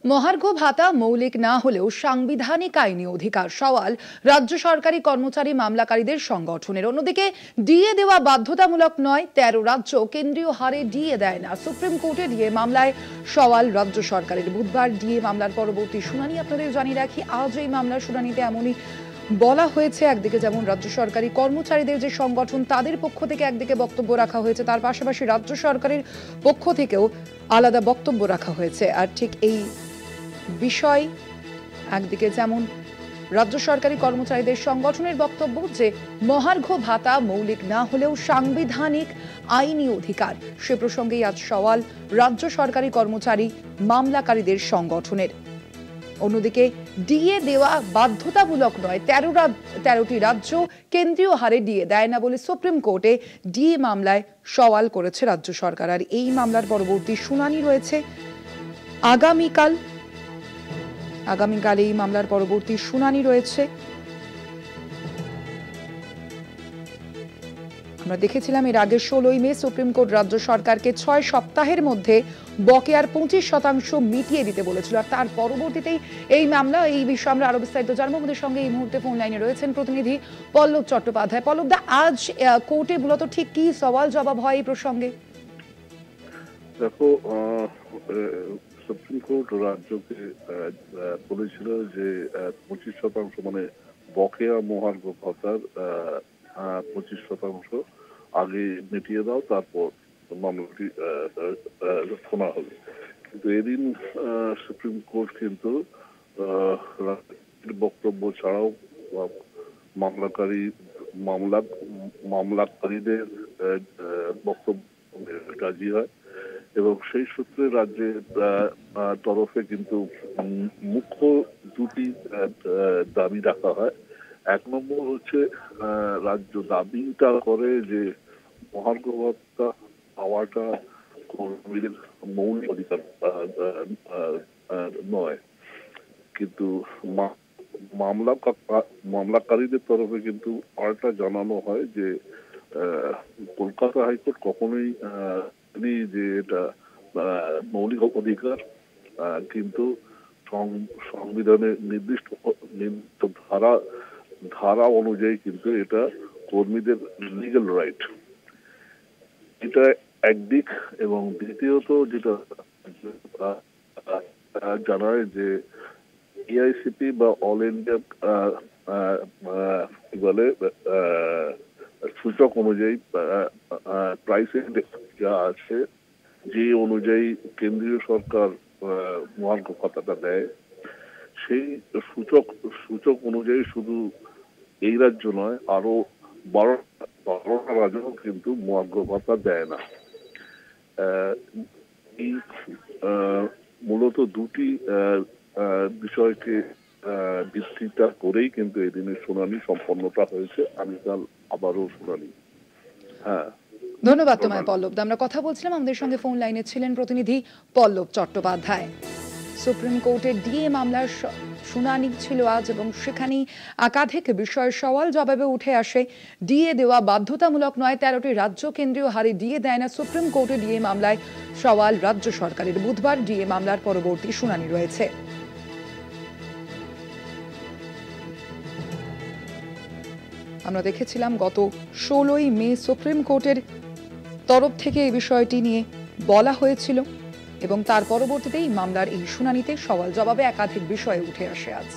মহার্ঘ ভাতা মৌলিক না হলেও সাংবিধানিক আইনি অধিকার সওয়াল রাজ্য সরকারি কর্মচারী মামলাকারীদের সংগঠনের। অন্যদিকে ডিএ দেওয়া বাধ্যতামূলক নয়, 13 রাজ্য কেন্দ্রীয় হারে ডিএ দেয় না। সুপ্রিম কোর্টে ডিএ মামলায় সওয়াল রাজ্য সরকারের। বুধবার ডিএ মামলার পরবর্তী শুনানি। আপনাদের জানিয়ে রাখি, আজ এই মামলার শুনানিতে এমনই বলা হয়েছে। একদিকে যেমন রাজ্য সরকারি কর্মচারীদের যে সংগঠন, তাদের পক্ষ থেকে একদিকে বক্তব্য রাখা হয়েছে, তার পাশাপাশি রাজ্য সরকারের পক্ষ থেকেও আলাদা বক্তব্য রাখা হয়েছে। আর ঠিক এই বিষয়, একদিকে যেমন রাজ্য সরকারি কর্মচারীদের সংগঠনের বক্তব্য যে মহার্ঘ ভাতা মৌলিক না হলেও সাংবিধানিক আইনি অধিকার, সে প্রসঙ্গেই আজ সওয়াল রাজ্য সরকারি কর্মচারী মামলাকারীদের সংগঠনের। অন্যদিকে ডিএ দেওয়া বাধ্যতামূলক নয়, 13টি রাজ্য কেন্দ্রীয় হারে ডিএ দেয় না বলে সুপ্রিম কোর্টে ডিএ মামলায় সওয়াল করেছে রাজ্য সরকার। আর এই মামলার পরবর্তী শুনানি রয়েছে আগামীকাল এই মামলার পরবর্তী শুনানি রয়েছে। আমরা দেখেছিলাম এর আগে 16ই মে সুপ্রিম কোর্ট রাজ্য সরকারকে 6 সপ্তাহের মধ্যে বকেয়ার 25% মিটিয়ে দিতে বলেছিল। আর তার পরবর্তীতেই এই মামলা। এই বিষয়ে আমরা আরো বিস্তারিত জানবো। আমাদের সঙ্গে এই মুহূর্তে ফোন লাইনে রয়েছেন প্রতিনিধি পল্লব চট্টোপাধ্যায়। পল্লব দা, আজ কোর্টে মূলত ঠিক কি সওয়াল জবাব হয় এই প্রসঙ্গে? দেখো, সুপ্রিম কোর্ট রাজ্যকে বলেছিল যে 25% মানে বকেয়া মহার্ঘ ভাতার 25% আগে মিটিয়ে দাও, তারপর মামলাটি শোনা হবে। কিন্তু এদিন সুপ্রিম কোর্ট কিন্তু বক্তব্য ছাড়াও মামলাকারীদের বক্তব্য রাজি হয় এবং সেই সূত্রে রাজ্যের তরফে কিন্তু মুখ্য দুটি দাবি রাখা হয়। 1 নম্বর হচ্ছে রাজ্য দাবিটা করে যে মহার্ঘ ভাতা পাওয়াটা কর্মীদের মৌলিক অধিকার নয়, কিন্তু মামলাকারীদের তরফে কিন্তু পাল্টা জানানো হয় যে কলকাতা হাইকোর্ট কখনোই যে এটা মৌলিক অধিকার, কিন্তু সংবিধানের নির্দিষ্ট ধারা অনুযায়ী কিন্তু এটা কর্মীদের লিগ্যাল রাইট। এটা একদিক। এবং দ্বিতীয়ত যেটা জানায় যে এআইসিপি বা অল ইন্ডিয়া কি বলে সূচক অনুযায়ী প্রাইস ইন্ডেক্স যা আছে, যে অনুযায়ী কেন্দ্রীয় সরকার মহার্ঘ ভাতাটা দেয়, সেই সূচক অনুযায়ী শুধু এই রাজ্য নয়, আরো 12টা রাজ্য কিন্তু মহার্ঘ ভাতা দেয় না। এই মূলত দুটি বিষয়কে ভিত্তিটা করেই কিন্তু এই দিনের শুনানি সম্পন্নতা হয়েছে। আগামীকাল আবারও শুনানি। হ্যাঁ, ধন্যবাদ তোমায় পল্লব। আমরা কথা বলছিলাম, আমাদের সঙ্গে ফোন লাইনে ছিলেন প্রতিনিধি পল্লব চট্টোপাধ্যায়। সুপ্রিম কোর্টের ডিএ মামলার শুনানি ছিল আজ এবং সেখানেই একাধিক বিষয়ের সওয়াল জবাবে উঠে আসে। ডিএ দেওয়া বাধ্যতামূলক নয়, 13টি রাজ্য কেন্দ্রীয় হারে ডিএ দেয় না। সুপ্রিম কোর্টে ডিএ মামলায় সওয়াল রাজ্য সরকারের। বুধবার ডিএ মামলার পরবর্তী শুনানি রয়েছে। আমরা দেখেছিলাম গত 16ই মে সুপ্রিম কোর্টের তরফ থেকে এই বিষয়টি নিয়ে বলা হয়েছিল এবং তার পরবর্তীতেই মামলার এই শুনানিতে সওয়াল জবাবে একাধিক বিষয়ে উঠে আসে আজ।